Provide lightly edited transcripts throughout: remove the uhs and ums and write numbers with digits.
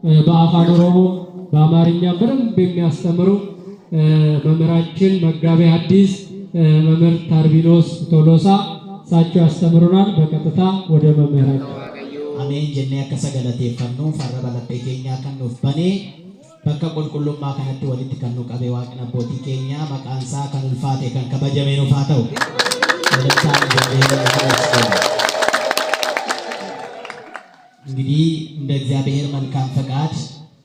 በአፋን ኦሮሞ በአማርኛ በደንብ የሚያስተምሩ መምህራችን መጋቤ ሐዲስ መምህር ታርቢኖስ ቶሎሳ እሳቸው ያስተምሩናል። በቀጥታ ወደ መምህራችን አሜን ጀነ ያከሰገለቴ ፈኑ ፈረበለቴ ኬኛ ከኑፍ በኔ በከ ቁልቁሉማ ከነቲ ወሊት ከኑ ቀቤ ዋቅና ቦቲ ኬኛ መቃንሳ ከኑልፋቴ ከን ከበጀሜኑ ፋተው ወለታን እንግዲህ እንደ እግዚአብሔር መልካም ፈቃድ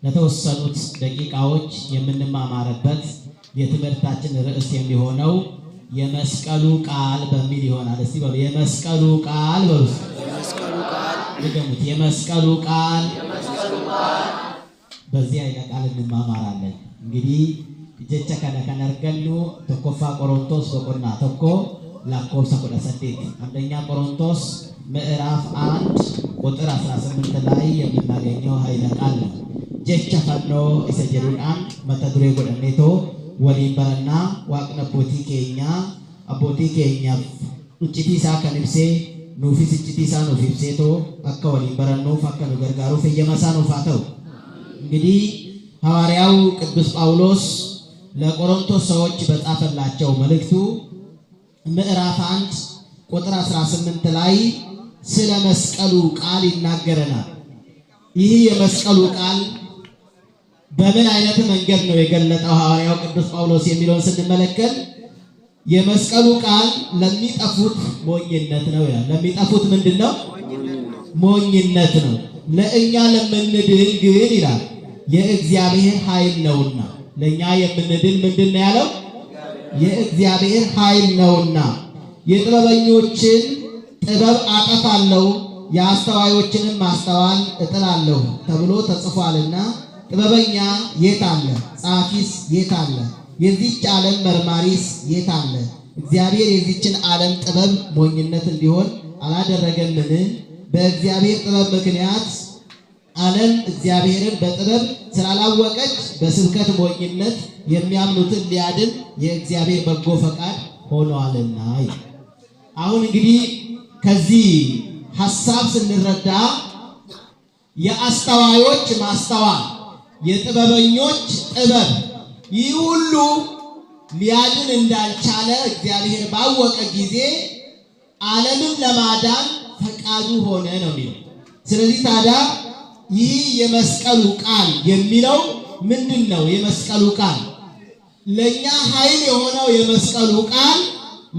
ለተወሰኑት ደቂቃዎች የምንማማርበት የትምህርታችን ርዕስ የሚሆነው የመስቀሉ ቃል በሚል ይሆናል። እስቲ በሉ የመስቀሉ ቃል በሉ። የመስቀሉ ቃል ይገሙት። የመስቀሉ ቃል በዚህ አይነት ቃል እንማማራለን። እንግዲህ ጀቻ ከነከነርገሉ ተኮፋ ቆሮንቶስ በቆና ተኮ ላኮብሰ ቆዳሰዴት አንደኛ ቆሮንቶስ ምዕራፍ 1 ቁጥር 18 ላይ የምናገኘው ኃይለ ቃል ነው። ጀቻ ፈኖ እሰጀሩዳን መተድሬ ጎደኔቶ ወሊን በረና ዋቅነ አቦቲ ኬኛ ኡጭቲሳ ከንብሴ ኑፊስ ኡጭቲሳ ኑፊብሴቶ አካ ወሊን በረኖ ፈከኑ ገርጋሩ ፈየመሳ ኑፋተው። እንግዲህ ሐዋርያው ቅዱስ ጳውሎስ ለቆሮንቶስ ሰዎች በጻፈላቸው መልእክቱ ምዕራፍ 1 ቁጥር 18 ላይ ስለ መስቀሉ ቃል ይናገረናል። ይህ የመስቀሉ ቃል በምን አይነት መንገድ ነው የገለጠው ሐዋርያው ቅዱስ ጳውሎስ የሚለውን ስንመለከት የመስቀሉ ቃል ለሚጠፉት ሞኝነት ነው ይላል። ለሚጠፉት ምንድነው? ሞኝነት ነው። ለእኛ ለምንድን ግን ይላል የእግዚአብሔር ኃይል ነውና። ለኛ የምንድን ምንድነው ያለው? የእግዚአብሔር ኃይል ነውና። የጥበበኞችን ጥበብ አጠፋለሁ የአስተዋዮችንም ማስተዋል እጥላለሁ ተብሎ ተጽፏልና ጥበበኛ የት አለ? ጻፊስ የት አለ? የዚህች ዓለም መርማሪስ የት አለ? እግዚአብሔር የዚህችን ዓለም ጥበብ ሞኝነት እንዲሆን አላደረገምን? በእግዚአብሔር ጥበብ ምክንያት ዓለም እግዚአብሔርን በጥበብ ስላላወቀች በስብከት ሞኝነት የሚያምኑትን ሊያድን የእግዚአብሔር በጎ ፈቃድ ሆኗልና። አሁን እንግዲህ ከዚህ ሐሳብ ስንረዳ የአስተዋዮች ማስተዋል የጥበበኞች ጥበብ ይህ ሁሉ ሊያድን እንዳልቻለ እግዚአብሔር ባወቀ ጊዜ ዓለምን ለማዳን ፈቃዱ ሆነ ነው የሚለው። ስለዚህ ታዲያ ይህ የመስቀሉ ቃል የሚለው ምንድን ነው? የመስቀሉ ቃል ለኛ ኃይል የሆነው የመስቀሉ ቃል፣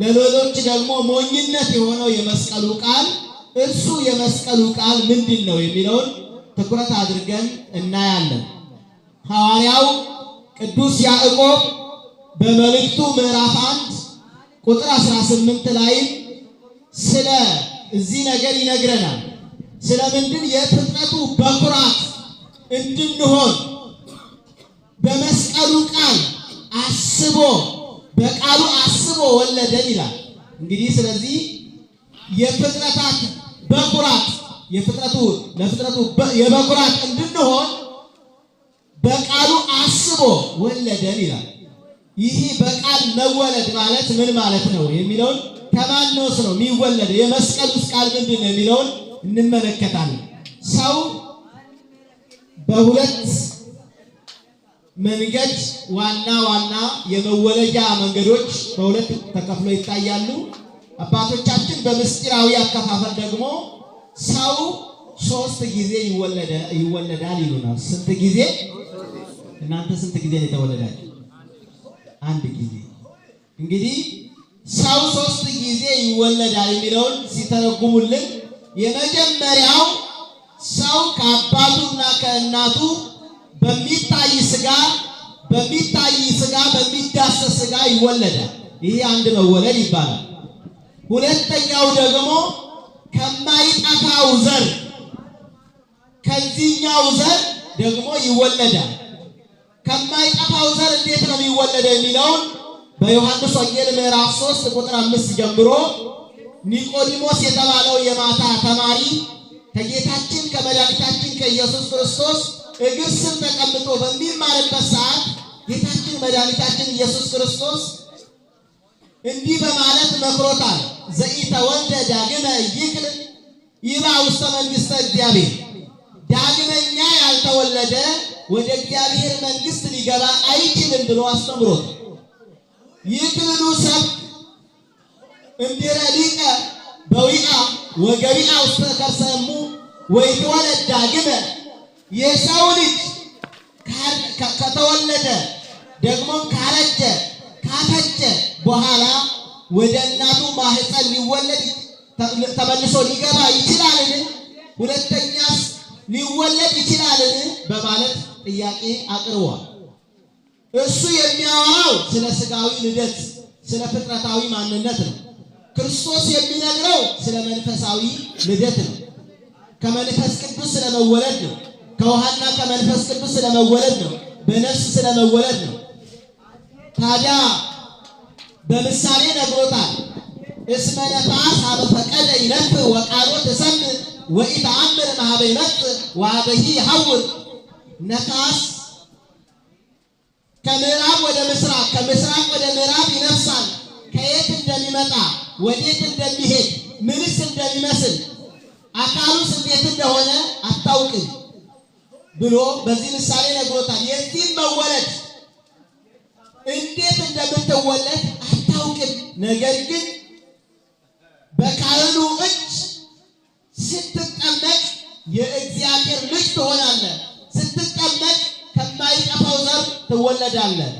ለሌሎች ደግሞ ሞኝነት የሆነው የመስቀሉ ቃል፣ እርሱ የመስቀሉ ቃል ምንድን ነው የሚለውን ትኩረት አድርገን እናያለን። ሐዋርያው ቅዱስ ያዕቆብ በመልእክቱ ምዕራፍ 1 ቁጥር 18 ላይ ስለ እዚህ ነገር ይነግረናል። ስለምንድን የፍጥረቱ በኩራት እንድንሆን በመስቀሉ ቃል አስቦ በቃሉ አስቦ ወለደን ይላል። እንግዲህ ስለዚህ የፍጥረታት በኩራት ለፍጥረቱ የበኩራት እንድንሆን በቃሉ አስቦ ወለደን ይላል። ይህ በቃል መወለድ ማለት ምን ማለት ነው የሚለውን ከማንስ ነው የሚወለደው? የመስቀሉስ ቃል ምንድን ነው የሚለውን እንመለከታለን። ሰው በሁለት መንገድ ዋና የመወለጃ መንገዶች በሁለት ተከፍሎ ይታያሉ። አባቶቻችን በምስጢራዊ አከፋፈል ደግሞ ሰው 3 ጊዜ ይወለዳል ይሉናል። ስንት ጊዜ? እናንተ ስንት ጊዜ ነው የተወለዳችሁ? 1 ጊዜ። እንግዲህ ሰው 3 ጊዜ ይወለዳል የሚለውን ሲተረጉሙልን የመጀመሪያው ሰው ከአባቱና ከእናቱ በሚታይ ስጋ በሚዳሰስ ስጋ ይወለዳል። ይሄ አንድ መወለድ ይባላል። ሁለተኛው ደግሞ ከማይጠፋው ዘር ከዚህኛው ዘር ደግሞ ይወለዳል። ከማይጠፋው ዘር እንዴት ነው የሚወለደው የሚለውን በዮሐንስ ወንጌል ምዕራፍ 3 ቁጥር 5 ጀምሮ ኒቆዲሞስ የተባለው የማታ ተማሪ ከጌታችን ከመድኃኒታችን ከኢየሱስ ክርስቶስ እግር ስር ተቀምጦ በሚማርበት ሰዓት ጌታችን መድኃኒታችን ኢየሱስ ክርስቶስ እንዲህ በማለት መክሮታል። ዘኢተወልደ ዳግመ ይክል ይባ ውስተ መንግሥተ እግዚአብሔር። ዳግመኛ ያልተወለደ ወደ እግዚአብሔር መንግሥት ሊገባ አይችልም ብሎ አስተምሮት ይክልሉ ሰብ እንዲረ ሊቀ በዊአ ወገቢአ ውስተ ከርሰ እሙ ወይትወለድ ዳግመ የሰው ልጅ ከተወለደ ደግሞም ካረጀ ካፈጀ በኋላ ወደ እናቱ ማህፀን ሊወለድ ተመልሶ ሊገባ ይችላልን? ሁለተኛስ ሊወለድ ይችላልን? በማለት ጥያቄ አቅርቧል። እሱ የሚያወራው ስለ ስጋዊ ልደት፣ ስለ ፍጥረታዊ ማንነት ነው። ክርስቶስ የሚነግረው ስለ መንፈሳዊ ልደት ነው። ከመንፈስ ቅዱስ ስለመወለድ ነው። ከውሃና ከመንፈስ ቅዱስ ስለመወለድ ነው። በነፍስ ስለመወለድ ነው። ታዲያ በምሳሌ ነግሮታል። እስመ ነፋስ ሀበ ፈቀደ ይነፍሕ ወቃሎ ትሰምዕ ወኢተአምር እምኀበ ይመጽእ ወኀበሂ ይሐውር። ነፋስ ከምዕራብ ወደ ምስራቅ ከምስራቅ ወደ ምዕራብ ይነፍሳል። ከየት እንደሚመጣ ወዴት እንደሚሄድ ምንስ እንደሚመስል አካሉስ እንዴት እንደሆነ አታውቅም ብሎ በዚህ ምሳሌ ነግሮታል። የዚህም መወለድ እንዴት እንደምትወለድ አታውቅም። ነገር ግን በካህኑ እጅ ስትጠመቅ የእግዚአብሔር ልጅ ትሆናለህ፣ ስትጠመቅ ከማይጠፋው ዘር ትወለዳለህ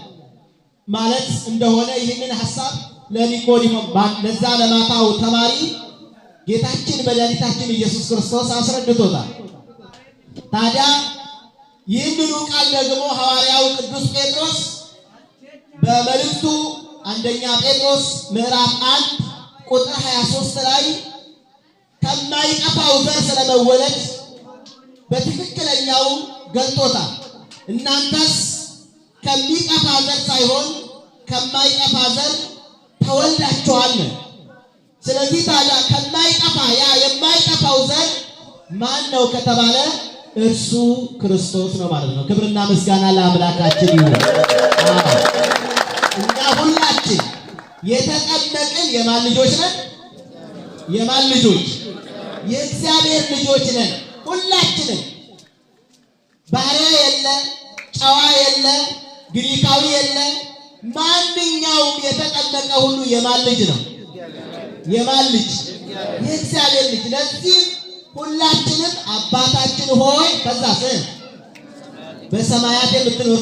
ማለት እንደሆነ ይህንን ሐሳብ ለኒቆዲሞስ ለዛ ለማታው ተማሪ ጌታችን መድኃኒታችን ኢየሱስ ክርስቶስ አስረድቶታል። ታዲያ ይህንኑ ቃል ደግሞ ሐዋርያው ቅዱስ ጴጥሮስ በመልእክቱ አንደኛ ጴጥሮስ ምዕራፍ 1 ቁጥር 23 ላይ ከማይጠፋው ዘር ስለመወለድ በትክክለኛው ገልጦታል። እናንተስ ከሚጠፋ ዘር ሳይሆን ከማይጠፋ ዘር ተወልዳችኋል። ስለዚህ ታዲያ ከማይጠፋ ያ የማይጠፋው ዘር ማን ነው ከተባለ እርሱ ክርስቶስ ነው ማለት ነው። ክብርና ምስጋና ለአምላካችን ይሁን። እኛ ሁላችን የተጠመቅን የማን ልጆች ነን? የማን ልጆች? የእግዚአብሔር ልጆች ነን። ሁላችንም ባሪያ የለ፣ ጨዋ የለ፣ ግሪካዊ የለ፣ ማንኛውም የተጠመቀ ሁሉ የማን ልጅ ነው? የማን ልጅ? የእግዚአብሔር ልጅ። ለዚህ ሁላችንም አባታችን ሆይ ከዛስ በሰማያት የምትኖር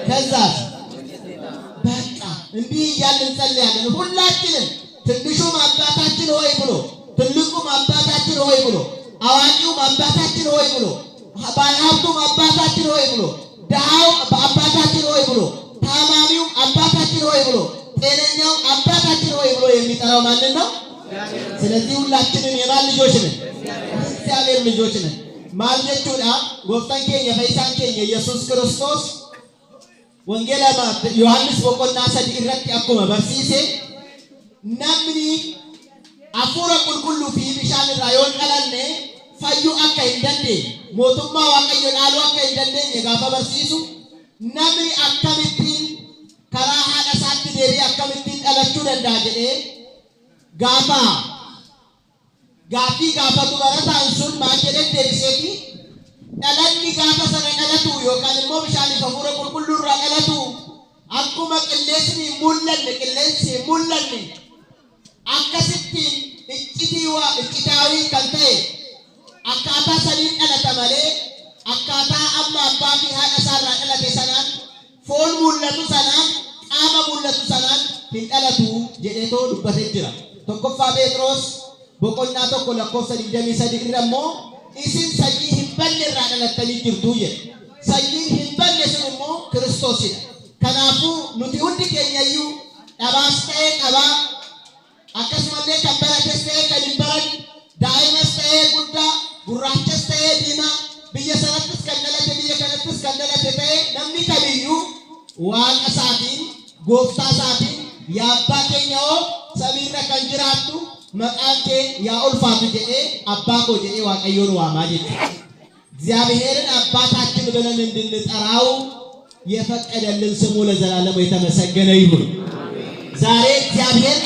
ከዛስ በቃ እንዲህ እያልን እንጸልያለን። ሁላችንም ትንሹም አባታችን ሆይ ብሎ፣ ትልቁም አባታችን ሆይ ብሎ፣ አዋቂውም አባታችን ሆይ ብሎ፣ ባለሀብቱም አባታችን ሆይ ብሎ፣ ድሃው አባታችን ሆይ ብሎ፣ ታማሚውም አባታችን ሆይ ብሎ፣ ጤነኛው አባታችን ሆይ ብሎ የሚጠራው ማንን ነው? ስለዚህ ሁላችንም የማን ልጆች ነን? የእግዚአብሔር ልጆች ነን። ማልጀቹዳ ጎፍታን ኬኛ ፈይሳን ኬኛ ኢየሱስ ክርስቶስ ወንጌላ ዮሐንስ ቦቆና ሰዲ ኢረtti akkuma barsiise namni afuura qulqulluu fi bishaan irraa yoo dhalanne fayyuu akka hin dandeenye, mootummaa waaqayyo dhaaluu akka hin dandeenye gaafa barsiisu namni akkamittiin karaa haadha isaatti deebi'ee akkamittiin dhalachuu danda'a jedhee gaaffii gaafatu barataan sun maal jedhee deebiseeti dhalanni gaafa sana dhalatu yookaan immoo bishaaniif hafuura qulqulluu irraa dhalatu akkuma qilleensi mul'anne akkasitti iccitaawii kan ta'e akkaataa saniin dhalata malee akkaataa amma abbaa fi haadha isaarraa dhalate sanaan foon mul'atu sanaan qaama mul'atu sanaan hin dhalatu jedheetoo dubbatee jira. Tokkoffaa Phexros boqonnaa 1:23 irra immoo isin sanyii hin banne irraa dhalattanii jirtu jedhe. Sanyiin hin banne sun immoo Kiristoosidha. Kanaafuu nuti hundi keenyayyuu dhabaas ta'ee qabaa, akkasumallee kan barates ta'ee kan hin baranne, daa'imas ta'ee guddaa, gurraachas ta'ee diimaa, biyya sanattis kan dhalate biyya kanattis kan dhalate ta'ee namni kamiyyuu waaqa isaatiin gooftaa isaatiin yaa abbaa keenya oo samiirra kan jiraattu maqaan kee yaa ulfaatu jedhee abbaa koo jedhee waaqayyoon waamaa jechuudha. እግዚአብሔርን አባታችን ብለን እንድንጠራው የፈቀደልን ስሙ ለዘላለም የተመሰገነ ይሁን። ዛሬ እግዚአብሔር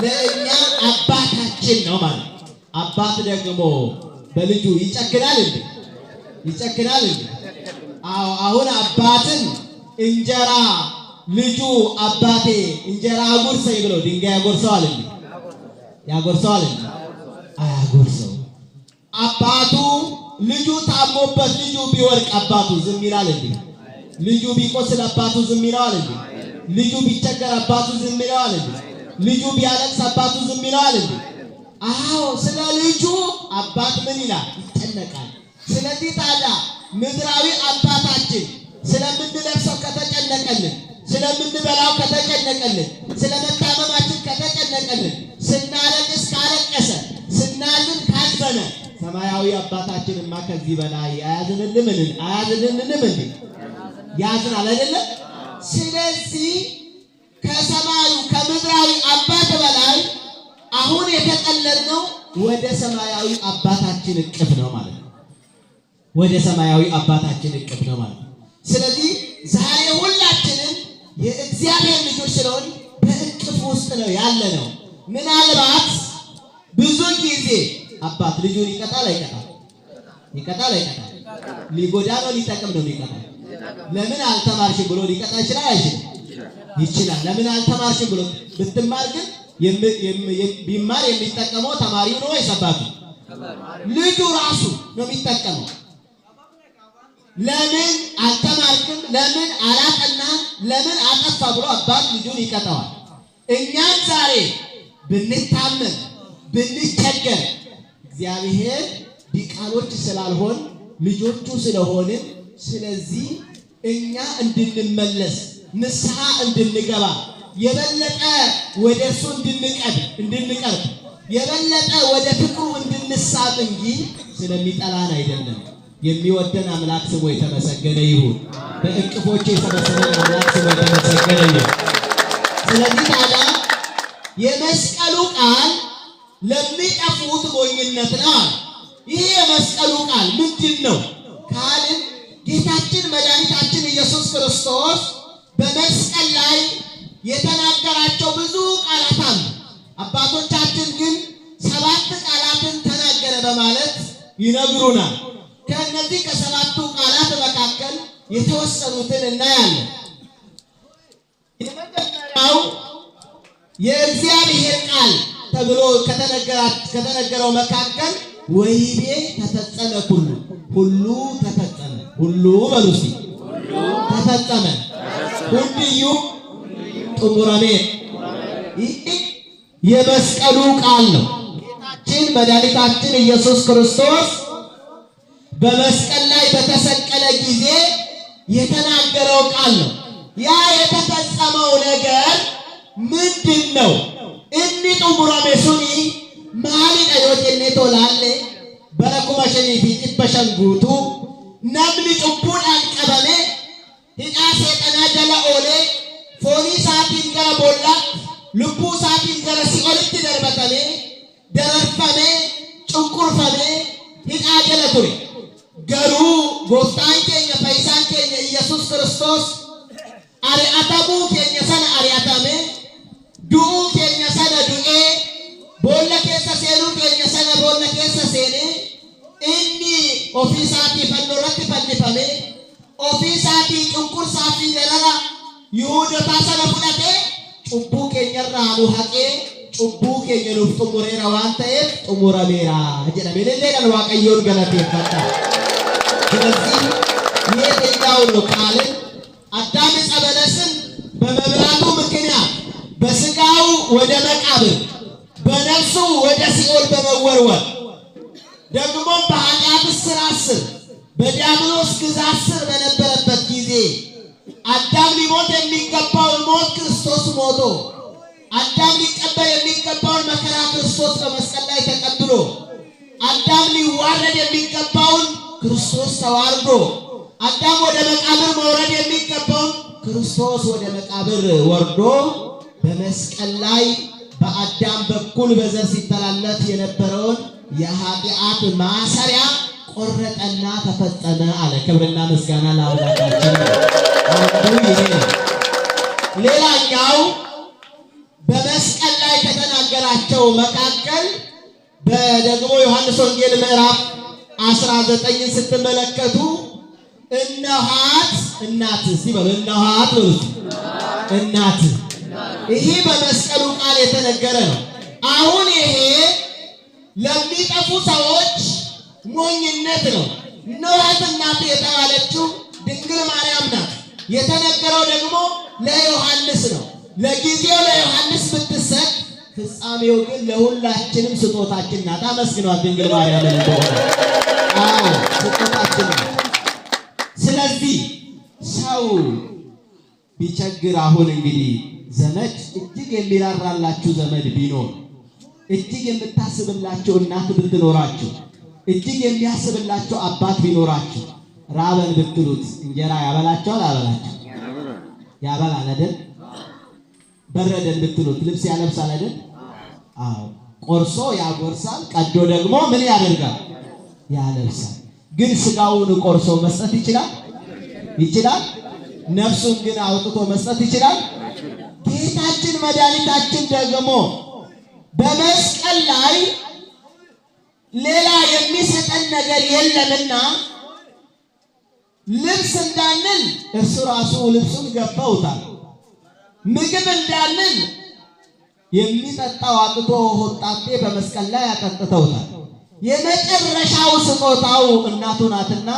ለእኛ አባታችን ነው ማለት። አባት ደግሞ በልጁ ይጨክናል እንዴ? ይጨክናል እንዴ? አዎ አሁን አባትን እንጀራ ልጁ አባቴ እንጀራ አጉርሰኝ ብሎ ድንጋይ ያጎርሰዋል እንዴ? ያጎርሰዋል እንዴ? አያጎርሰው። አባቱ ልጁ ታሞበት ልጁ ቢወርቅ አባቱ ዝም ይላል እንዴ? ልጁ ቢቆስል አባቱ ዝም ይላል እንዴ? ልጁ ቢቸገር አባቱ ዝም ይላል እንዴ? ልጁ ቢያለቅስ አባቱ ዝም ይላል እንዴ? አዎ ስለ ልጁ አባት ምን ይላል? ይጨነቃል። ስለዚህ ታዲያ ምድራዊ አባታችን ስለምንለብሰው ከተጨነቀልን፣ ስለምንበላው ከተጨነቀልን፣ ስለመታመማችን ከተጨነቀልን፣ ስናለቅስ ካለቀሰ፣ ስናዝን ካዘነ ሰማያዊ አባታችንማ ከዚህ በላይ አያዝንልንም እንዴ? ያዝናል አይደለ? ስለዚህ ከሰማዩ ከምድራዊ አባት በላይ አሁን የተጠለልነው ወደ ሰማያዊ አባታችን እቅፍ ነው ማለት ነው። ወደ ሰማያዊ አባታችን እቅፍ ነው ማለት ነው። ስለዚህ ዛሬ ሁላችንም የእግዚአብሔር ልጆች ስለሆን በእቅፍ ውስጥ ነው ያለነው። ምናልባት ብዙ ጊዜ አባት ልጁን ይቀጣል አይቀጣም? ይቀጣል አይቀጣም? ሊጎዳ ነው ሊጠቅም ነው የሚቀጣው? ለምን አልተማርሽም ብሎ ሊቀጣ ይችላል አይችልም? ይችላል። ለምን አልተማርሽም ብሎ ብትማር ግን ቢማር የሚጠቀመው ተማሪው ነው ወይስ አባቱ? ልጁ ራሱ ነው የሚጠቀመው። ለምን አልተማርክም፣ ለምን አላጠናህም፣ ለምን አጠፋ ብሎ አባት ልጁን ይቀጣዋል። እኛም ዛሬ ብንታመም ብንቸገር እግዚአብሔር ዲቃሎች ስላልሆን ልጆቹ ስለሆንን ስለዚህ እኛ እንድንመለስ ንስሐ እንድንገባ የበለጠ ወደ እሱ እንድንቀርብ የበለጠ ወደ ፍቅሩ እንድንሳብ እንጂ ስለሚጠላን አይደለም። የሚወደን አምላክ ስሙ የተመሰገነ ይሁን። በእቅፎቹ የሰበሰበን አምላክ ስሙ የተመሰገነ ይሁን። ስለዚህ ታዲያ የመስቀሉ ቃል ለሚጠፉት ሞኝነት ነው። ይህ የመስቀሉ ቃል ምንድን ነው ካልን ጌታችን መድኃኒታችን ኢየሱስ ክርስቶስ በመስቀል ላይ የተናገራቸው ብዙ ቃላት አሉ። አባቶቻችን ግን 7 ቃላትን ተናገረ በማለት ይነግሩናል። ከእነዚህ ከ7ቱ ቃላት መካከል የተወሰኑትን እናያለን። የመጀመሪያው የእግዚአብሔር ቃል ተብሎ ከተነገረው መካከል ወይቤ ተፈጸመ ሁሉ ተፈጸመ። ሁሉ በሉሲ ተፈጸመ ሁሉ ጥሙራሜ። ይህ የመስቀሉ ቃል ነው። ጌታችን መድኃኒታችን ኢየሱስ ክርስቶስ በመስቀል ላይ በተሰቀለ ጊዜ የተናገረው ቃል ነው። ያ የተፈጸመው ነገር ምንድን ነው? እኒ ጥሙራሜ ሱኒ ማሊ ቀዮቴኔ ቶላሌ በረኩመ ሸኒፊ ጭበሸን ጉቱ namni cubbuudhaan qabame hidhaa seexanaa jala oolee foonii isaatiin gara boollaatti lubbuu isaatiin gara si'olitti darbatamee dararfamee cunqurfamee hidhaa jala ture. Garuu gooftaan keenya fayyisaan keenya Iyyasuus Kiristoos ari'atamuu keenya sana ari'atamee du'uu keenya sana du'ee boolla keessa seenuu keenya sana boolla keessa seenee inni ofii isaatii fannoo irratti fannifamee ofii isaatii cunqursaa fi darara Yihuudotaa sana fudhatee cubbuu keenyarraa nu haqee cubbuu keenya nuuf xumureera waan ta'eef xumurameera jedhamee illee Waaqayyoon galateeffadha. ስለዚህ የትኛው ነው ካልን አዳም ዕፀ በለስን በመብላቱ ምክንያት በስጋው ወደ መቃብር በነፍሱ ወደ ሲኦል በመወርወር ደግሞ በኃጢአት እስራት ስር በዲያብሎስ ግዛት ስር በነበረበት ጊዜ አዳም ሊሞት የሚገባውን ሞት ክርስቶስ ሞቶ አዳም ሊቀበል የሚገባውን መከራ ክርስቶስ በመስቀል ላይ ተቀብሎ አዳም ሊዋረድ የሚገባውን ክርስቶስ ተዋርዶ አዳም ወደ መቃብር መውረድ የሚገባውን ክርስቶስ ወደ መቃብር ወርዶ በመስቀል ላይ በአዳም በኩል በዘር ሲተላለፍ የነበረውን የኃጢአት ማሰሪያ ቆረጠና ተፈጸመ አለ። ክብርና ምስጋና ለአምላካችን። አንዱ ይሄ ነው። ሌላኛው በመስቀል ላይ ከተናገራቸው መካከል በደግሞ ዮሐንስ ወንጌል ምዕራፍ 19 ስትመለከቱ እነኋት እናት ሲበሉ እነኋት እናት ይሄ በመስቀሉ ቃል የተነገረ ነው። አሁን ይሄ ለሚጠፉ ሰዎች ሞኝነት ነው። እነኋት እናት የተባለችው ድንግል ማርያም ናት። የተነገረው ደግሞ ለዮሐንስ ነው። ለጊዜው ለዮሐንስ ብትሰጥ ፍጻሜው ግን ለሁላችንም ስጦታችን ናት። አመስግኗት ድንግል ማርያም እንደሆነ። አዎ ስጦታችን ናት። ስለዚህ ሰው ቢቸግር አሁን እንግዲህ ዘመድ እጅግ የሚራራላችሁ ዘመድ ቢኖር እጅግ የምታስብላችሁ እናት ብትኖራችሁ እጅግ የሚያስብላችሁ አባት ቢኖራችሁ ራበን ብትሉት እንጀራ ያበላችኋል አበላችሁ ያበላል አይደል? በረደን ብትሉት ልብስ ያለብሳል አይደል? አዎ ቆርሶ ያጎርሳል፣ ቀዶ ደግሞ ምን ያደርጋል? ያለብሳል። ግን ስጋውን ቆርሶ መስጠት ይችላል? ይችላል? ነፍሱን ግን አውጥቶ መስጠት ይችላል? ጌታችን መድኃኒታችን ደግሞ በመስቀል ላይ ሌላ የሚሰጠን ነገር የለምና ልብስ እንዳንል እርሱ ራሱ ልብሱን ገፈውታል። ምግብ እንዳንል የሚጠጣው አጥቶ ሆጣጤ በመስቀል ላይ ያጠጥተውታል። የመጨረሻው ስጦታው እናቱ ናትና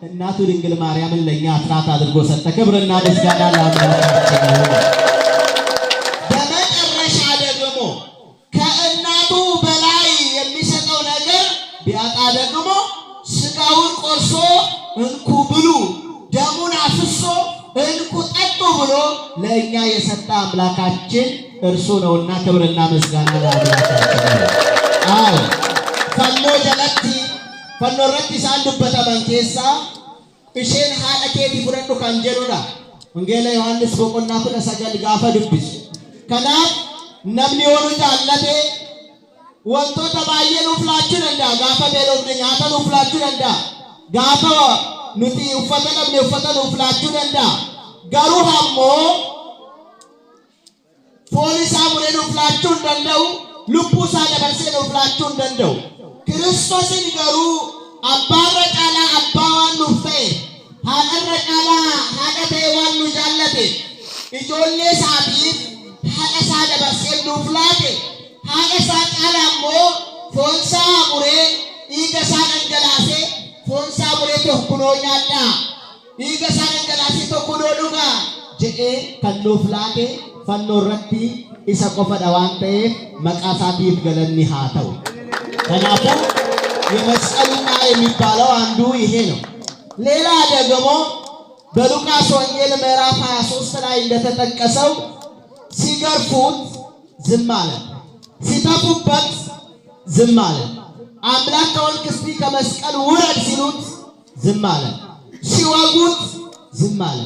እናቱ ድንግል ማርያምን ለኛ አስራት አድርጎ ሰጠ። ክብርና ምስጋና ለአምላካችን ይሁን። በመጨረሻ ደግሞ ከእናቱ በላይ የሚሰጠው ነገር ቢያጣ ደግሞ ስጋውን ቆርሶ እንኩ ብሉ ደሙን አፍሶ እንኩ ጠጡ ብሎ ለእኛ የሰጠ አምላካችን እርሱ ነውና ክብርና ምስጋና ለአምላካችን። አዎ ፈኖ ጀለቲ ፈኖ ረቲ ሳንዱበተ መንኬሳ እሼን ሀለኬቲ ፍረዱ ካንጀሉዳ ወንጌላ ዮሐንስ ቦቆና ኩለ ሰገል ጋፈ ዱብስ ከናፍ ነምኒ ወኑ ጃለቴ ወንቶተ ባየኑ ፍላችሁ ደንዳ ጋፈ ቤሎብነ ኛተኑ ፍላችሁ ደንዳ ጋፈ ኑቲ ኡፈተነ ኡፈተኑ ፍላችሁ ደንዳ ገሩ ሀሞ ፖሊሳ ሙሬኑ ፍላችሁ ደንደው ልቡሳ ደበርሴኑ ፍላችሁ ደንደው ክርስቶስን ገሩ አባረ ጫላ አባዋን ኑፍቴ ሀቀረ ጫላ ሀቀቴ ዋኑ ጃለቴ ኢጆሌ ሳቲፍ ሀቀሳ ደበርሴኑ ፍላቴ ሀቀሳ ጫላ ሞ ፎንሳ ሙሬ ኢገሳ ደንገላሴ ፎንሳ ሙሬ ተኩኖ ኛዳ ኢገሳ ደንገላሴ ተኩኖ ዱጋ ጀኤ ከኖ ፍላቴ ፈኖ ረቲ ኢሳ ቆፈ ዳዋንቴ መቃሳቲፍ ገለኒ ሃተው ከናፉ የመስቀሉ ቃል የሚባለው አንዱ ይሄ ነው። ሌላ ደግሞ በሉቃስ ወንጌል ምዕራፍ 23 ላይ እንደተጠቀሰው ሲገርፉት ዝም አለ፣ ሲተፉበት ዝም አለ፣ አምላክ ከወንክ እስቲ ከመስቀል ውረድ ሲሉት ዝም አለ፣ ሲወጉት ዝም አለ፣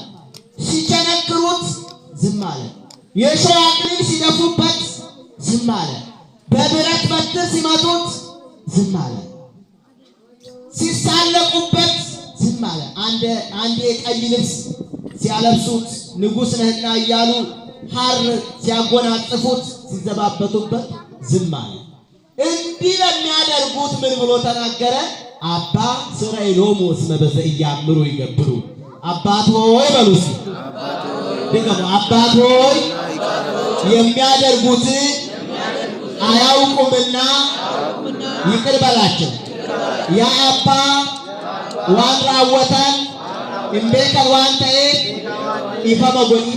ሲቸነክሩት ዝም አለ፣ የሾህ አክሊል ሲደፉበት ዝም አለ፣ በብረት በትር ሲመቱት ዝም አለ፣ ሲሳለቁበት ዝም አለ። አንዴ ቀይ ልብስ ሲያለብሱት ንጉሥ ነህና እያሉ ሐር ሲያጎናጽፉት ሲዘባበቱበት ዝም አለ። እንዲህ ለሚያደርጉት ምን ብሎ ተናገረ? አባ ስራይሎሙ እስመ በዘኢያእምሩ ይገብሩ። አባት ሆይ በሉ እስኪ ድገሙ። አባት ሆይ የሚያደርጉት አያውቁምና ይቅር በላቸው። ያ አባ ዋን ራወታን እምቤከን ዋን ተኤት ኢፈመ ጎኒ።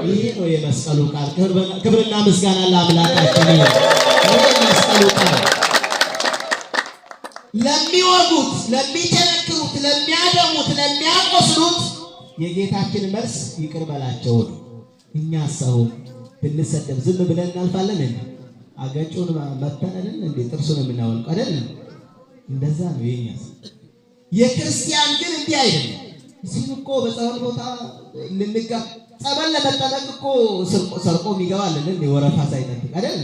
ይህ ነው የመስቀሉ ቃል። ክብርና ምስጋና ለአምላካችን ይሁን። ይህ የመስቀሉ ቃል ለሚወጉት፣ ለሚቸነክሩት፣ ለሚያደሙት፣ ለሚያቆስሉት የጌታችን መልስ ይቅር በላቸው ነው። እኛ ሰው ብንሰደብ ዝም ብለን እናልፋለን እንዴ? አገጩን መተን አይደል እንዴ ጥርሱን የምናወልቅ አይደል? እንደዛ ነው የኛ። የክርስቲያን ግን እንዲህ አይደለም። እዚህ እኮ በጸበል ቦታ ልንጋ ጸበል ለመጠመቅ እኮ ሰርቆ የሚገባል እንዴ? ወረፋ ሳይጠብቅ አይደል?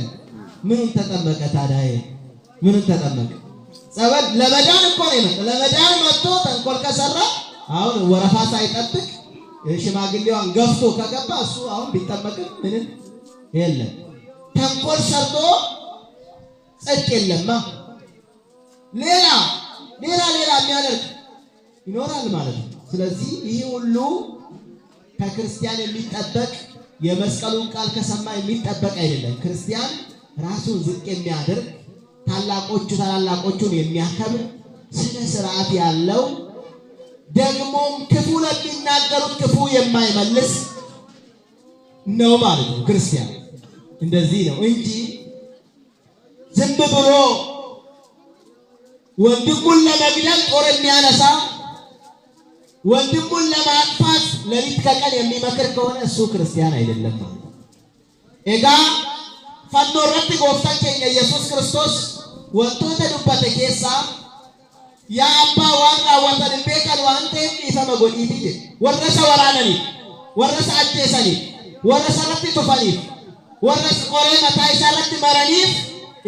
ምኑን ተጠመቀ ታዲያ? ምኑን ተጠመቀ? ጸበል ለመዳን እኮ ነው የመጣው። ለመዳን መጥቶ ተንኮል ከሰራ አሁን ወረፋ ሳይጠብቅ ሽማግሌዋን ገፍቶ ከገባ እሱ አሁን ቢጠመቅም ምንም የለም። ተንኮል ሰርቶ ጽድቅ የለማ። ሌላ ሌላ የሚያደርግ ይኖራል ማለት ነው። ስለዚህ ይህ ሁሉ ከክርስቲያን የሚጠበቅ የመስቀሉን ቃል ከሰማ የሚጠበቅ አይደለም። ክርስቲያን ራሱን ዝቅ የሚያደርግ ታላላቆቹን የሚያከብር ስነ ስርዓት ያለው ደግሞም ክፉ ለሚናገሩት ክፉ የማይመልስ ነው ማለት ነው። ክርስቲያን እንደዚህ ነው እንጂ ዝም ብሎ ወንድሙን ለመግደል ጦር የሚያነሳ ወንድሙን ለማጥፋት ሌሊት ከቀን የሚመክር ከሆነ እሱ ክርስቲያን አይደለም ማለት ነው። ኤጋ ፈኖረት ጎፍታን ኬኛ ኢየሱስ ክርስቶስ ወንቶተ ዱበተ ኬሳ ያ አባ ዋን ራወተን ቤከን ዋንቴ ኢፈመ ጎዲቲ ወረሰ ወራነኒ ወረሰ አጀሰኒ ወረሰ ረቲ ቱፈኒ ወረሰ ቆሬ መታይ ሰረት መረኒ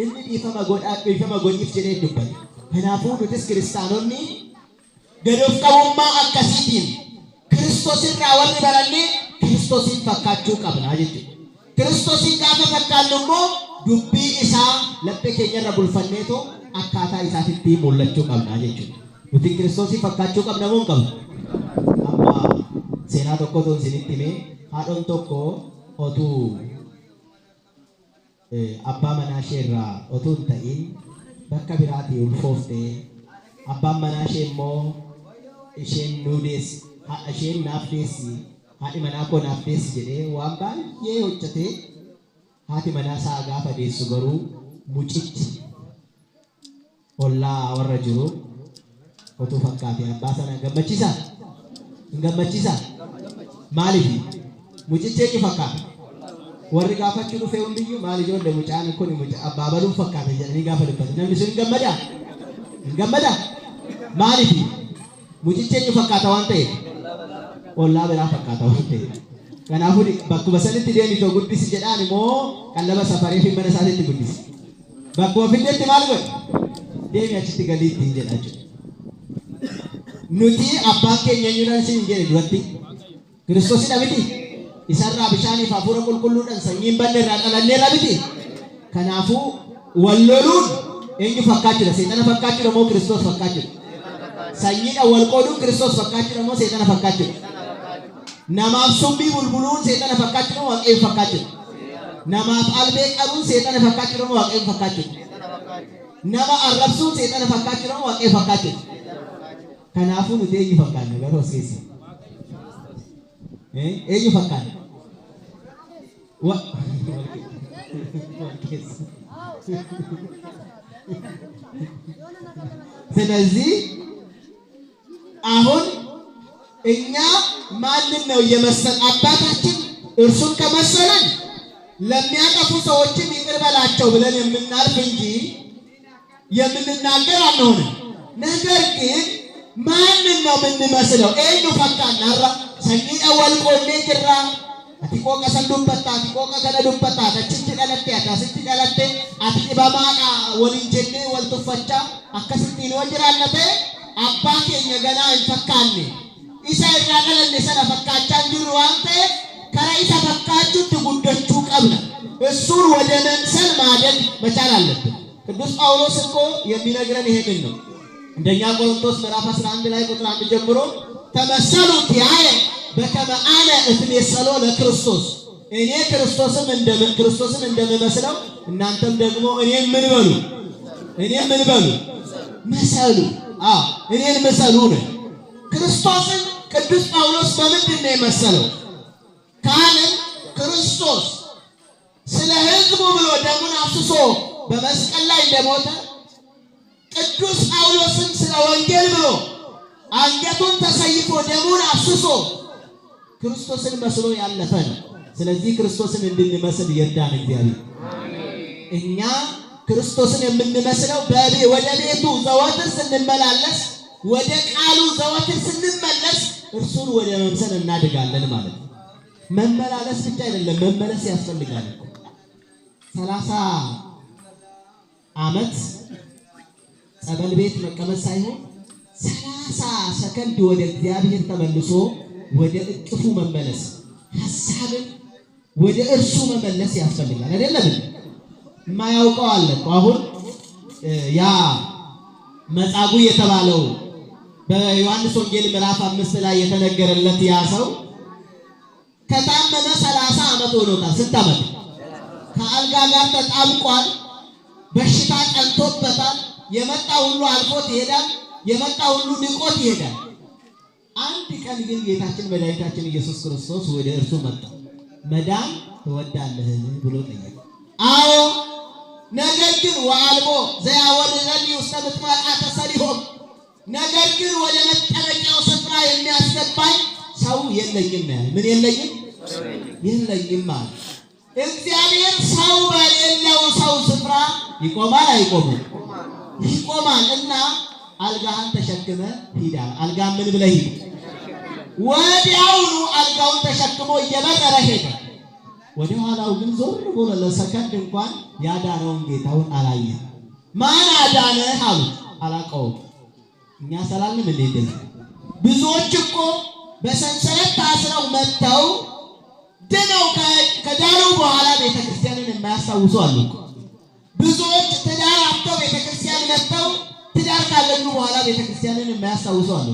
እንዲ ኢፈመ ጎዲፍ ጀኔ ዱበኒ ከናፉ ዱትስ ክርስቲያኖኒ ገዶፍ ቀውማ አከሲቲን ክርስቶስን ራወን በረኒ ክርስቶስን ፈካችሁ ቀብና ጀቲ ክርስቶስን ጋፈ ፈካሉሞ ዱቢ ኢሳ ለበ ኬኘራ ቡልፈኔቶ አካታ ኢሳቲቲ ሞለችሁ ቀብና ጀቲ ኑቲ ክርስቶስን ፈካችሁ ቀብና ሞን ቀብ አማ ሴና ቶኮ ቶን ሲኒቲሜ ሃዶን ቶኮ ኦቱ አባ መናሼራ ኦቱ ተኢን በካ ቢራቲ ኡልፎፍቴ አባ መናሼ ሞ isheen nuudes isheen naafdeessi haati manaa koo naafdeessi jedhee waan baay'ee hojjetee haati manaa isaa gaafa deessu garuu mucichi ollaa warra jiru otuu fakkaatee abbaa sana gammachiisaa hin gammachiisaa maaliif mucichi eenyu fakkaata warri gaafachuu dhufee hundiyyuu maal ijoollee mucaan kun abbaa baluun fakkaate jedhanii gaafa dubbatu namni sun hin gammadaa maaliif mucichi eenyu fakkaata waan ta'eef ollaa biraa fakkaata waan ta'eef kanaafuu bakkuma sanitti deemtoo guddisi jedhaan immoo qallaba safaree fi mana isaatiitti guddisi bakkuma fiddeetti maal godhe deemi achitti galiitti hin jedha jechuudha. Nuti abbaan keenya eenyudhaan isin hin jedhe duratti Kiristoosidha miti isarraa bishaaniif hafuura qulqulluudhaan sanyiin banne irraa dhalanneerra miti. Kanaafuu wal loluun eenyu fakkaachuudha seexana fakkaachuudha moo Kiristoos fakkaachuudha? Sanyiidha wal qooduun Kiristoos fakkaachuudha moo seexana fakkaachuudha? Namaaf sumbii bulbuluun seexana fakkaachuudha moo Waaqayyo fakkaachuudha? Namaaf albee qabuun seexana fakkaachuudha moo Waaqayyo fakkaachuudha? Nama arrabsuun seexana fakkaachuudha moo Waaqayyo fakkaachuudha? Kanaafuu nuti eenyu fakkaanna garuu as keessa? Eenyu fakkaanna? ስለዚህ አሁን እኛ ማንን ነው የመሰል አባታችን እርሱን ከመሰለን ለሚያጠፉ ሰዎችም ይቅር በላቸው ብለን የምናልፍ እንጂ የምንናገር አንሆንም። ነገር ግን ማንን ነው የምንመስለው? ኤኑ ፈካና አራ ሰኝዳ ወልቆኔ ጅራ አቲቆ ከሰንዱበታ አቲቆ ከነዱበታ ተችት ቀለቴ አታስት ቀለቴ አቲ በማቃ ወልንጀኔ ወልቱፈቻ አከስቲ ነው ጅራለተ አባ ኬኛ ገና እንፈካኔ ኢሳ ይራቀለነ ሰነ ፈካቻን ጅሩ አንተ ከራይሳ ፈካቹ ትጉደቹ ቀብለ እሱን ወደ መምሰል ማደግ መቻል አለብን። ቅዱስ ጳውሎስ እኮ የሚነግረን ይሄንን ነው። እንደኛ ቆሮንቶስ ምዕራፍ 11 ላይ ቁጥር 1 ጀምሮ ተመሰሉ ቲያየ በከመ አነ እትሜሰሎ ለክርስቶስ እኔ ክርስቶስን እንደምመስለው እናንተም ደግሞ እኔን ምን በሉ መሰሉ። እኔን መሰሉ ነው። ክርስቶስን ቅዱስ ጳውሎስ በምንድን ነው የመሰለው ካልን ክርስቶስ ስለ ሕዝቡ ብሎ ደሙን አፍስሶ በመስቀል ላይ እንደሞተ ቅዱስ ጳውሎስን ስለ ወንጌል ብሎ አንገቱን ተሰይፎ ደሙን አፍስሶ ክርስቶስን መስሎ ያለፈ ነው። ስለዚህ ክርስቶስን እንድንመስል ይርዳን እግዚአብሔር። እኛ ክርስቶስን የምንመስለው ወደ ቤቱ ዘወትር ስንመላለስ ወደ ቃሉ ዘወትር ስንመለስ እርሱን ወደ መምሰል እናድጋለን ማለት ነው። መመላለስ ብቻ አይደለም መመለስ ያስፈልጋል። 30 ዓመት ጸበል ቤት መቀመጥ ሳይሆን 30 ሰከንድ ወደ እግዚአብሔር ተመልሶ ወደ እቅፉ መመለስ ሐሳብን ወደ እርሱ መመለስ ያስፈልጋል አይደለም? የማያውቀው አለ። አሁን ያ መጻጉዕ የተባለው በዮሐንስ ወንጌል ምዕራፍ 5 ላይ የተነገረለት ያ ሰው ከታመመ 30 ዓመት ሆኖታል። ስንት ዓመት? ከአልጋ ጋር ተጣብቋል። በሽታ ቀንቶበታል። የመጣ ሁሉ አልፎት ይሄዳል። የመጣ ሁሉ ንቆት ይሄዳል። አንድ ቀን ግን ጌታችን መድኃኒታችን ኢየሱስ ክርስቶስ ወደ እርሱ መጣ። መዳን ትወዳለህን ብሎ ጠየቀ። አዎ፣ ነገር ግን ወአልቦ ዘያወርደኒ ውስተ ምጥማቃተ ሰሊሆም፣ ነገር ግን ወደ መጠመቂያው ስፍራ የሚያስገባኝ ሰው የለኝም ያለ። ምን የለኝም? የለኝም ማለት እግዚአብሔር ሰው በሌለው ሰው ስፍራ ይቆማል አይቆምም? ይቆማል። እና አልጋህን ተሸክመ ሂድ አለ። አልጋህን ምን ብለህ ሂድ? ወዲያውኑ አልጋውን ተሸክሞ እየበረረ ሄደ። ወደ ኋላው ግን ዞር ብሎ ለሰከንድ እንኳን ያዳነውን ጌታውን አላየም። ማን አዳነህ አሉት። አላውቀውም። እኛ ሰላምን እንደዚህ ብዙዎች እኮ በሰንሰለት ታስረው መጥተው ድነው ከዳኑ በኋላ ቤተክርስቲያንን የማያስታውሱ አሉ። ብዙዎች ትዳር አጥተው ቤተክርስቲያን መጥተው ትዳር ካገኙ በኋላ ቤተክርስቲያንን የማያስታውሱ አሉ።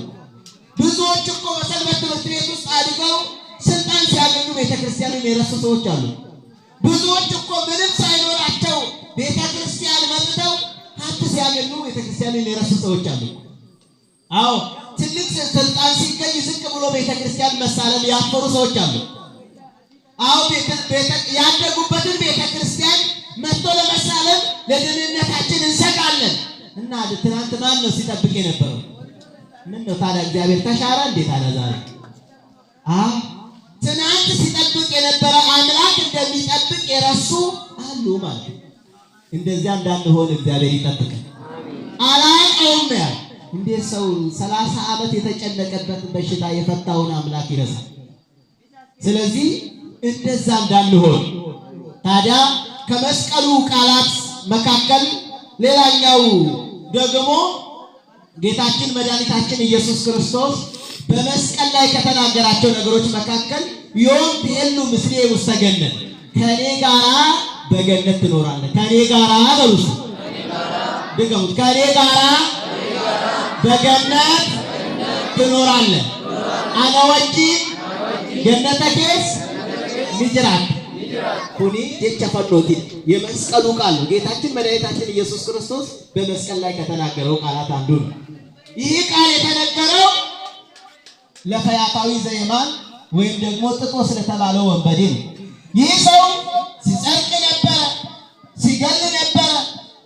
ብዙዎች እኮ በሰንበት ትምህርት ቤት ውስጥ አድገው ስልጣን ሲያገኙ ቤተክርስቲያንን የረሱ ሰዎች አሉ። ብዙዎች እኮ ምንም ሳይኖራቸው ቤተክርስቲያን መጥተው ሀብት ሲያገኙ ቤተክርስቲያንን የረሱ ሰዎች አሉ። አዎ፣ ትልቅ ስልጣን ሲገኝ ዝቅ ብሎ ቤተክርስቲያን መሳለም ያፈሩ ሰዎች አሉ። አዎ፣ ያደጉበትን ቤተክርስቲያን መጥቶ ለመሳለም ለደህንነታችን እንሰጋለን። እና ትናንት ማን ነው ሲጠብቅ የነበረው? ምን ነው ታዲያ እግዚአብሔር ተሻረ እንዴት አለ ዛሬ? ትናንት ሲጠብቅ የነበረ አምላክ እንደሚጠብቅ የረሱ አሉ ማለት ነው። እንደዚያ እንዳንሆን እግዚአብሔር ይጠብቀን። አላውቀውም ያለ እንዴት ሰው 30 ዓመት የተጨነቀበትን በሽታ የፈታውን አምላክ ይረሳል? ስለዚህ እንደዛ እንዳንሆን ታዲያ ከመስቀሉ ቃላት መካከል ሌላኛው ደግሞ ጌታችን መድኃኒታችን ኢየሱስ ክርስቶስ በመስቀል ላይ ከተናገራቸው ነገሮች መካከል ዮም ትሄሉ ምስሌ ውስተ ገነት፣ ከኔ ጋራ በገነት ትኖራለህ። ከኔ ጋራ በሉስ ድገሙት። ከኔ ጋራ በገነት ትኖራለህ። አነ ወጂ ገነተ ኬስ ምጅራት ኩኒ የቸፈኖቲ የመስቀሉ ቃል ነው። ጌታችን መድኃኒታችን ኢየሱስ ክርስቶስ በመስቀል ላይ ከተናገረው ቃላት አንዱ ነው። ይህ ቃል የተነገረው ለፈያታዊ ዘየማን ወይም ደግሞ ጥጦስ ስለተባለው ወንበዴ ነው። ይህ ሰው ሲጸድቅ ነበረ፣ ሲገል ነበረ፣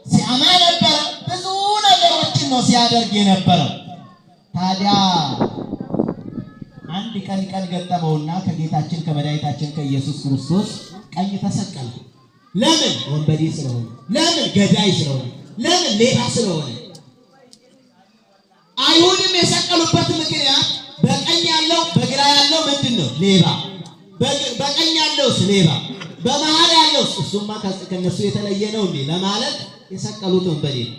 ሲያማ ነበረ፣ ብዙ ነገሮችን ነው ሲያደርግ የነበረው። ታዲያ አንድ ቀን ገጠመውና ከጌታችን ከመድኃኒታችን ከኢየሱስ ክርስቶስ ቀኝ ተሰቀለ። ለምን? ወንበዴ ስለሆነ። ለምን? ገዳይ ስለሆነ። ለምን? ሌባ ስለሆነ። አይሁድም የሰቀሉበት ምክንያት በቀኝ ያለው በግራ ያለው ምንድነው? ሌባ። በቀኝ ያለውስ ሌባ፣ በመሃል ያለውስ እሱማ ከነሱ የተለየ ነው እንዴ ለማለት የሰቀሉት ወንበዴ ነው።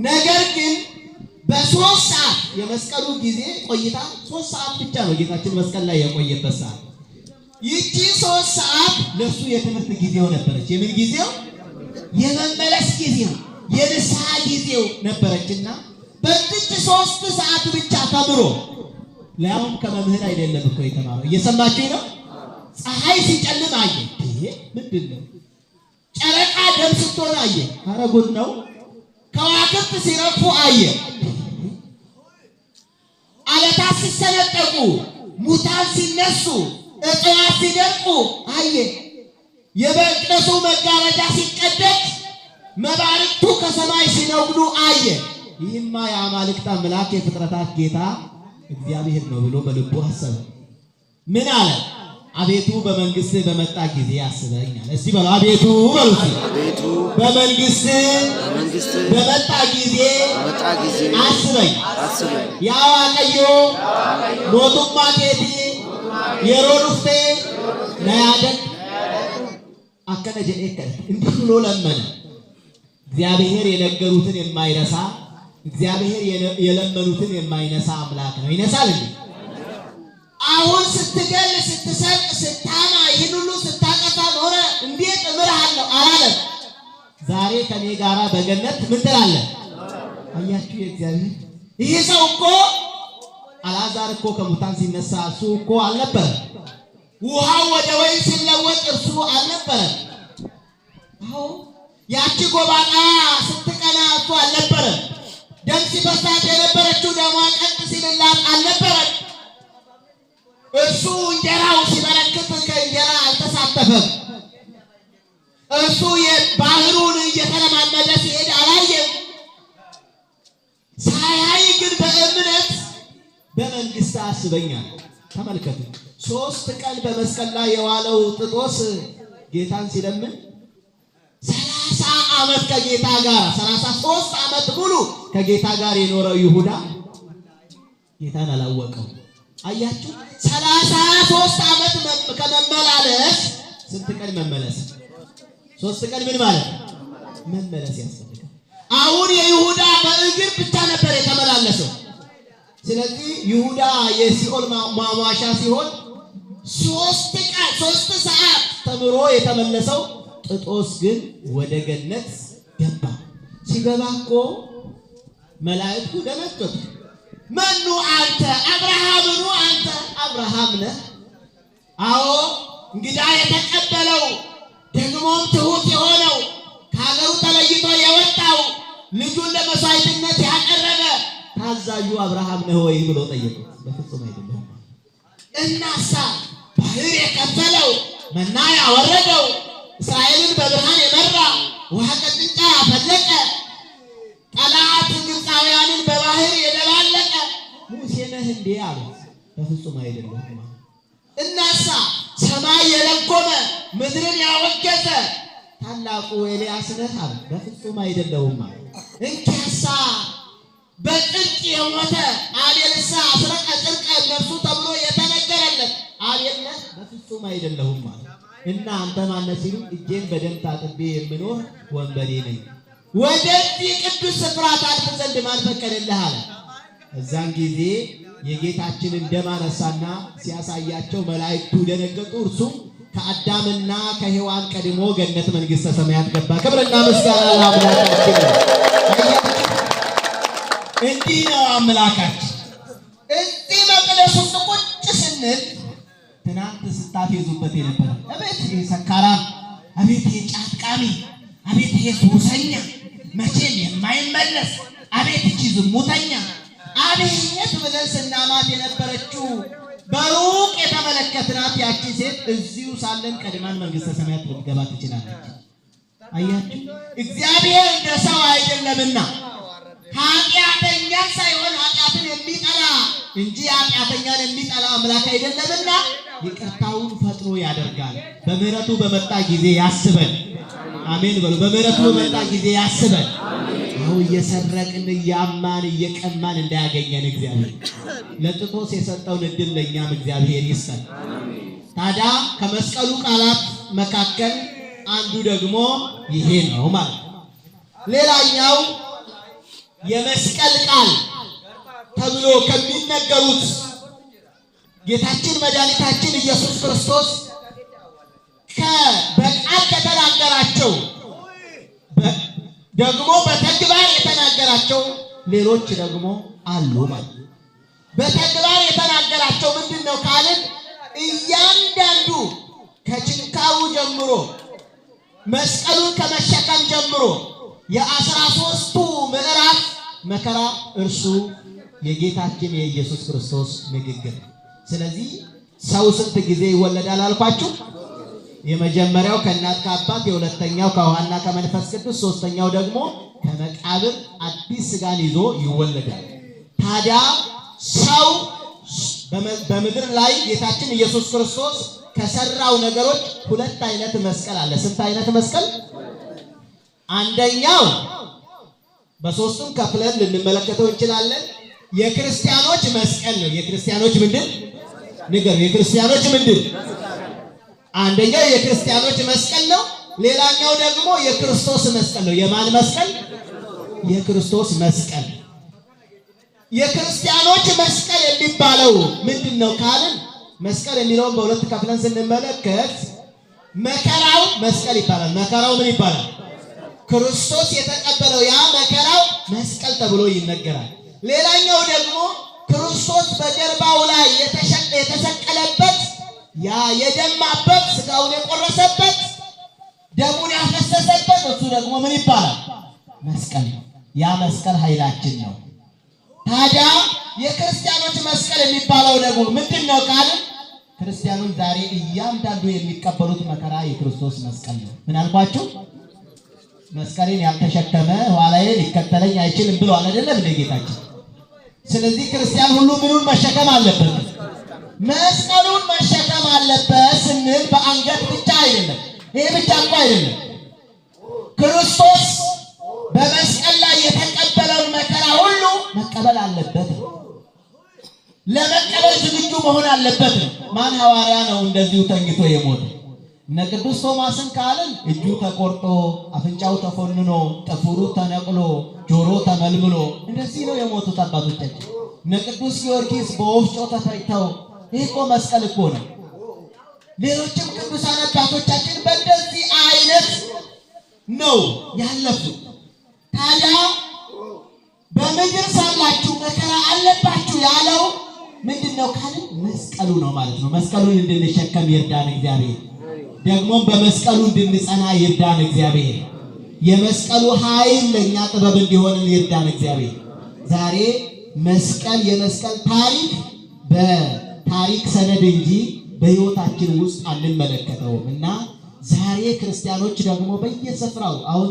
ነገር ግን በ3 ሰዓት የመስቀሉ ጊዜ ቆይታ 3 ሰዓት ብቻ ነው ጌታችን መስቀል ላይ የቆየበት ሰዓት። ይቺ 3 ሰዓት ለሱ የትምህርት ጊዜው ነበረች። የምን ጊዜው? የመመለስ ጊዜው፣ የንስሐ ጊዜው ነበረችና በዚች 3 ሰዓት ብቻ ተምሮ ለያውም ከመምህር አይደለም እኮ የተማረው። እየሰማችሁኝ ነው? ፀሐይ ሲጨልም አየ። ይሄ ምንድነው? ጨረቃ ደም ስትሆን አየ። ኧረ ጉድ ነው። ከዋክብት ሲረግፉ አየ። አለታት ሲሰነጠቁ፣ ሙታን ሲነሱ፣ እጽዋት ሲደርቁ አየ። የመቅደሱ መጋረጃ ሲቀደድ፣ መባርቅቱ ከሰማይ ሲነጉዱ አየ። ይህማ የአማልክት አምላክ የፍጥረታት ጌታ እግዚአብሔር ነው ብሎ በልቡ አሰበ። ምን አለ? አቤቱ በመንግስት በመጣ ጊዜ አስበኛል። እስቲ በሉ አቤቱ በሉ። አቤቱ በመንግስት በመጣ ጊዜ አስበኝ። ያዋቀዮ ሞቱማ ኬቲ የሮዱፍቴ ነያደን አከነ ጀኔከ እንዲህ ብሎ ለመነ። እግዚአብሔር የነገሩትን የማይረሳ እግዚአብሔር የለመኑትን የማይነሳ አምላክ ነው። ይነሳል እንዴ? አሁን ስትገል፣ ስትሰርቅ፣ ስታማ ይህን ሁሉ ስታጠፋ ኖረ እንዴት እምርሃለሁ አላለም። ዛሬ ከኔ ጋራ በገነት ምን ትላለህ? አያችሁ የእግዚአብሔር ይሄ ሰው እኮ አልዓዛር እኮ ከሙታን ሲነሳ እሱ እኮ አልነበረ። ውሃው ወደ ወይን ሲለወጥ እርሱ አልነበረ። አዎ ያቺ ጎባጣ ስትቀና እሱ አልነበረ። ደም ሲፈሳት የነበረችው ደሟ ቀጥ ሲልላት አልነበረ። እርሱ እንጀራው ሲበረክት ከእንጀራ አልተሳተፈም። እርሱ የባህሩን እየተለማመደ ሲሄድ አላየም። ሳያይ ግን በእምነት በመንግስት አስበኛል። ተመልከቱ 3 ቀን በመስቀል ላይ የዋለው ጥጦስ ጌታን ሲለምን 30 ዓመት ከጌታ ጋር 33 ዓመት ሙሉ ከጌታ ጋር የኖረው ይሁዳ ጌታን አላወቀው። አያችሁ 33 ዓመት ከመመላለስ ስንት ቀን መመለስ? 3 ቀን ምን ማለት መመለስ ያስፈልጋል። አሁን የይሁዳ በእግር ብቻ ነበር የተመላለሰው። ስለዚህ ይሁዳ የሲኦል ማሟሻ ሲሆን 3 ቀን 3 ሰዓት ተምሮ የተመለሰው ጥጦስ ግን ወደ ገነት ገባ። ሲገባ እኮ መላእክቱ ደነገጡ። መኑ አንተ አብርሃምኑ አንተ አብርሃም ነህ? አዎ እንግዳ የተቀበለው ደግሞም ትሁት የሆነው ከሀገሩ ተለይቶ የወጣው ልጁን ለመስዋዕትነት ያቀረበ ታዛዡ አብርሃም ነህ ወይ ብሎ ጠየቁት። በፍጹም አይደለም። እናሳ ባህር የከፈለው መና ያወረደው እስራኤልን በብርሃን የመራ ውሃ ቀጥንጫ ያፈለቀ ጠላት ግብፃውያንን በባህር የደባለቀ ሙሴ ነህ እንዴ አሉት። በፍጹም አይደለም። እናሳ ሰማይ የለጎመ ምድርን ያወገዘ ታላቁ ኤልያስ ነህ አሉት። በፍጹም አይደለም። እንኪያሳ በጽድቅ የሞተ አቤልሳ አስረቀ ጽድቀ ነፍሱ ተብሎ የተነገረለት አቤል ነህ? በፍጹም አይደለም ማለት እና አንተ ማነህ ሲሉ እጄን በደም ታጥቤ የምኖር ወንበዴ ነኝ። ወደዚህ ቅዱስ ስፍራ ታልፍ ዘንድ ማን ፈቀደልህ አለ። እዛን ጊዜ የጌታችንን ደም አነሳና ሲያሳያቸው መላእክቱ ደነገጡ። እርሱም ከአዳምና ከሔዋን ቀድሞ ገነት መንግሥተ ሰማያት ገባ። ክብርና ምስጋና ለአምላካችን። እንዲህ ነው አምላካችን። እዚህ መቅደስ ውስጥ ቁጭ ስንል ትናንት ስታፌዙበት የነበረ አቤት ይሄ ሰካራም፣ አቤት ይሄ ጫት ቃሚ፣ አቤት ይሄ ሱሰኛ መቼም የማይመለስ አቤት እቺ ዝሙተኛ አቤት ብለን ስናማት የነበረችው በሩቅ የተመለከትናት ያቺ ሴት እዚሁ ሳለን ቀድማን መንግሥተ ሰማያት ልትገባ ትችላለች። አያችሁ እግዚአብሔር እንደ ሰው አይደለምና ኃጢአተኛን ሳይሆን ኃጢአትን የሚጠላ እንጂ ኃጢአተኛን የሚጠላ አምላክ አይደለምና ይቅርታውን ፈጥኖ ያደርጋል። በምህረቱ በመጣ ጊዜ ያስበን። አሜን በሉ። በምህረቱ በመጣ ጊዜ ያስበን። አሁን እየሰረቅን እያማን እየቀማን እንዳያገኘን እግዚአብሔር ለጥጦስ የሰጠውን እድል ለእኛም እግዚአብሔር ይስጠን። ታዲያ ከመስቀሉ ቃላት መካከል አንዱ ደግሞ ይሄ ነው ማለት ነው። ሌላኛው የመስቀል ቃል ተብሎ ከሚነገሩት ጌታችን መድኃኒታችን ኢየሱስ ክርስቶስ በቃል ከተናገራቸው ደግሞ በተግባር የተናገራቸው ሌሎች ደግሞ አሉ ማለት ነው። በተግባር የተናገራቸው ምንድን ነው ካልን እያንዳንዱ ከችንካሩ ጀምሮ መስቀሉን ከመሸከም ጀምሮ የ13ቱ ምዕራፍ መከራ እርሱ የጌታችን የኢየሱስ ክርስቶስ ንግግር። ስለዚህ ሰው ስንት ጊዜ ይወለዳል አልኳችሁ? የመጀመሪያው ከእናት ከአባት፣ የሁለተኛው ከውሃና ከመንፈስ ቅዱስ፣ ሶስተኛው ደግሞ ከመቃብር አዲስ ስጋን ይዞ ይወለዳል። ታዲያ ሰው በምድር ላይ ጌታችን ኢየሱስ ክርስቶስ ከሰራው ነገሮች 2 አይነት መስቀል አለ። ስንት አይነት መስቀል? አንደኛው በሶስቱም ከፍለን ልንመለከተው እንችላለን። የክርስቲያኖች መስቀል ነው። የክርስቲያኖች ምንድን ንገሩ? የክርስቲያኖች ምንድን? አንደኛው የክርስቲያኖች መስቀል ነው። ሌላኛው ደግሞ የክርስቶስ መስቀል ነው። የማን መስቀል? የክርስቶስ መስቀል። የክርስቲያኖች መስቀል የሚባለው ምንድን ነው ካልን መስቀል የሚለውን በሁለት ከፍለን ስንመለከት መከራው መስቀል ይባላል። መከራው ምን ይባላል? ክርስቶስ የተቀበለው ያ መከራው መስቀል ተብሎ ይነገራል። ሌላኛው ደግሞ ክርስቶስ በጀርባው ላይ የተሰቀለበት ያ የደማበት ስጋውን የቆረሰበት ደሙን ያፈሰሰበት እሱ ደግሞ ምን ይባላል? መስቀል ነው። ያ መስቀል ኃይላችን ነው። ታዲያ የክርስቲያኖች መስቀል የሚባለው ደግሞ ምንድነው ካልን ክርስቲያኖች ዛሬ እያንዳንዱ የሚቀበሉት መከራ የክርስቶስ መስቀል ነው። ምን አልኳችሁ? መስቀሌን ያልተሸከመ ኋላዬ ሊከተለኝ አይችልም ብሏል አይደለም እንደ ጌታችን። ስለዚህ ክርስቲያን ሁሉ ምኑን መሸከም አለበት? መስቀሉን መሸከም አለበት ስንል በአንገት ብቻ አይደለም። ይሄ ብቻ እኮ አይደለም። ክርስቶስ በመስቀል ላይ የተቀበለውን መከራ ሁሉ መቀበል አለበት። ለመቀበል ዝግጁ መሆን አለበት። ማን ሐዋርያ ነው እንደዚሁ ተኝቶ የሞተ? እነ ቅዱስ ቶማስን ካልን እጁ ተቆርጦ አፍንጫው ተፎንኖ ጥፍሩ ተነቅሎ ጆሮ ተመልምሎ እንደዚህ ነው የሞቱት አባቶቻችን። እነ ቅዱስ ጊዮርጊስ በወፍጮ ተፈጭተው ይህ እኮ መስቀል እኮ ነው። ሌሎችም ቅዱሳን አባቶቻችን በእንደዚህ አይነት ነው ያለፉት። ታዲያ በምድር ሳላችሁ መከራ አለባችሁ ያለው ምንድነው ካልን መስቀሉ ነው ማለት ነው። መስቀሉን እንድንሸከም ይርዳን እግዚአብሔር። ደግሞም በመስቀሉ እንድንጸና ይርዳን እግዚአብሔር። የመስቀሉ ኃይል ለኛ ጥበብ እንዲሆን ይርዳን እግዚአብሔር። ዛሬ መስቀል የመስቀል ታሪክ በታሪክ ሰነድ እንጂ በሕይወታችን ውስጥ አንመለከተውም እና ዛሬ ክርስቲያኖች ደግሞ በየስፍራው አሁን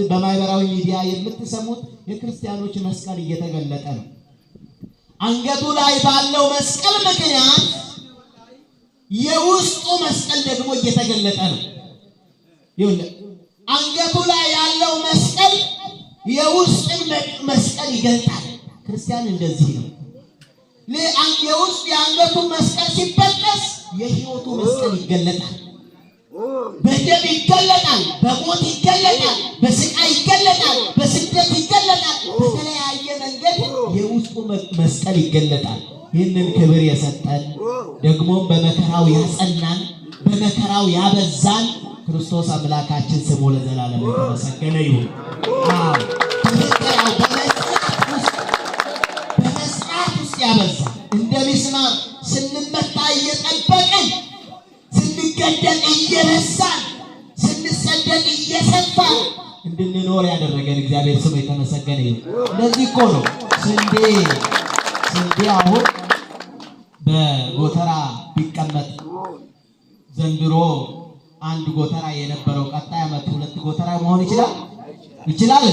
በማህበራዊ ሚዲያ የምትሰሙት የክርስቲያኖች መስቀል እየተገለጠ ነው። አንገቱ ላይ ባለው መስቀል ምክንያት የውስጡ መስቀል ደግሞ እየተገለጠ ነው። ይኸውልህ አንገቱ ላይ ያለው መስቀል የውስጥን መስቀል ይገልጣል። ክርስቲያን እንደዚህ ነው። የውስጥ የአንገቱ መስቀል ሲበጠስ የሕይወቱ መስቀል ይገለጣል። በደም ይገለጣል፣ በሞት ይገለጣል፣ በስቃይ ይገለጣል፣ በስደት ይገለጣል። በተለያየ መንገድ የውስጡ መስቀል ይገለጣል። ይህንን ክብር የሰጠን ደግሞም በመከራው ያጸናን በመከራው ያበዛን ክርስቶስ አምላካችን ስሙ ለዘላለም የተመሰገነ ይሁን። በመከራው በመስራት ውስጥ ያበዛን እንደ ሚስማር ስንመታ እየጠበቅን ስንገደል እየረሳን ስንሰደድ እየሰፋን እንድንኖር ያደረገን እግዚአብሔር ስሙ የተመሰገነ ይሁን። እንደዚህ እኮ ነው ስንዴ አሁን በጎተራ ቢቀመጥ ዘንድሮ አንድ ጎተራ የነበረው ቀጣይ ዓመት 2 ጎተራ መሆን ይችላል።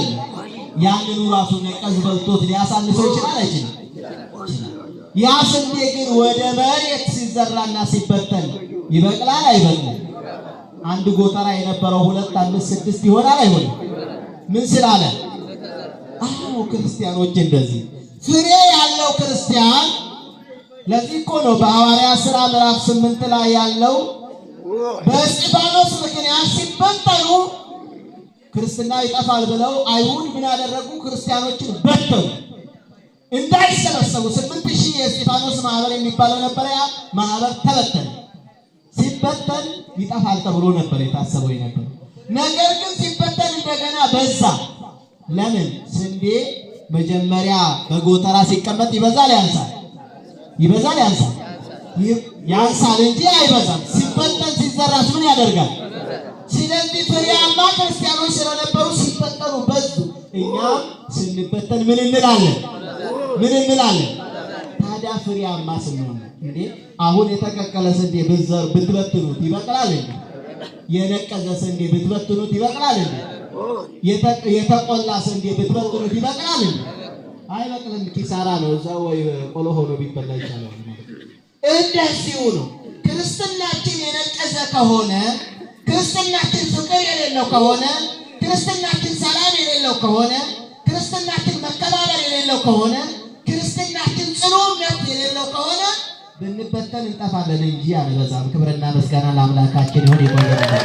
ያንኑ ራሱ ነቀዝ በልቶት ሊያሳንሰው ይችላል አይችልም? ያ ስንዴ ግን ወደ መሬት ሲዘራና ሲበተን ይበቅላል አይበቅልም? አንድ ጎተራ የነበረው 2 5 6 ይሆናል አይሆንም? ምን ስላለ? አዎ ክርስቲያኖች እንደዚህ ፍሬ ያለው ክርስቲያን። ለዚህ እኮ ነው በሐዋርያት ሥራ ምዕራፍ 8 ላይ ያለው በእስጢፋኖስ ምክንያት ሲበተኑ ክርስትና ይጠፋል ብለው አይሁድ ምን ያደረጉ? ክርስቲያኖችን በተኑ እንዳይሰበሰቡ። 8000 የእስጢፋኖስ ማህበር የሚባለው ነበር። ያ ማህበር ተበተነ። ሲበተን ይጠፋል ተብሎ ነበር የታሰበው ነበር። ነገር ግን ሲበተን እንደገና በዛ። ለምን? ስንዴ መጀመሪያ በጎተራ ሲቀመጥ ይበዛል ያንሳል? ይበዛል ያንሳል? ያንሳል እንጂ አይበዛም። ሲበተን ሲዘራስ ምን ያደርጋል? ስለዚህ ፍሬያማ ክርስቲያኖች ስለነበሩ ሲበተኑ በዙ። እኛም ስንበተን ምን እንላለን? ታዲያ ፍሬያማ ስንሆን እንዴ አሁን የተቀቀለ ስንዴ ብትበትኑት ይበቅላል እንዴ? የነቀዘ ስንዴ ብትበትኑት ይበቅላል እንዴ? የተቆላ ስንዴ ብትበትኑት ይበቅላል እንዴ? አይበቅልም። ኪሳራ ነው። እዛው ወይ ቆሎ ሆኖ ቢበላ ይቻላል። እንደዚሁ ነው። ክርስትናችን የነቀዘ ከሆነ፣ ክርስትናችን ፍቅር የሌለው ከሆነ፣ ክርስትናችን ሰላም የሌለው ከሆነ፣ ክርስትናችን መከባበር የሌለው ከሆነ፣ ክርስትናችን ጽኑ እምነት የሌለው ከሆነ ብንበተን እንጠፋለን እንጂ አንበዛም። ክብርና ምስጋና ለአምላካችን ይሁን። ይቆየናል።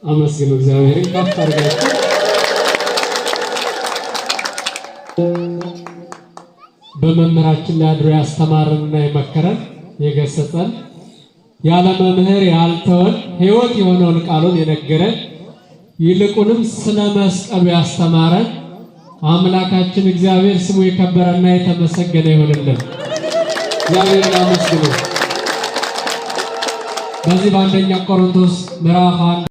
አመስግኑ እግዚአብሔርን ከፍ አድርጋችሁ። በመምህራችን ላይ አድሮ ያስተማረንና የመከረን የገሰጸን ያለ መምህር ያልተወን ሕይወት የሆነውን ቃሉን የነገረን ይልቁንም ስለ መስቀሉ ያስተማረን አምላካችን እግዚአብሔር ስሙ የከበረና የተመሰገነ ይሁንልን። እግዚአብሔር ይመስገን። በዚህ በአንደኛ ቆሮንቶስ ምዕራፍ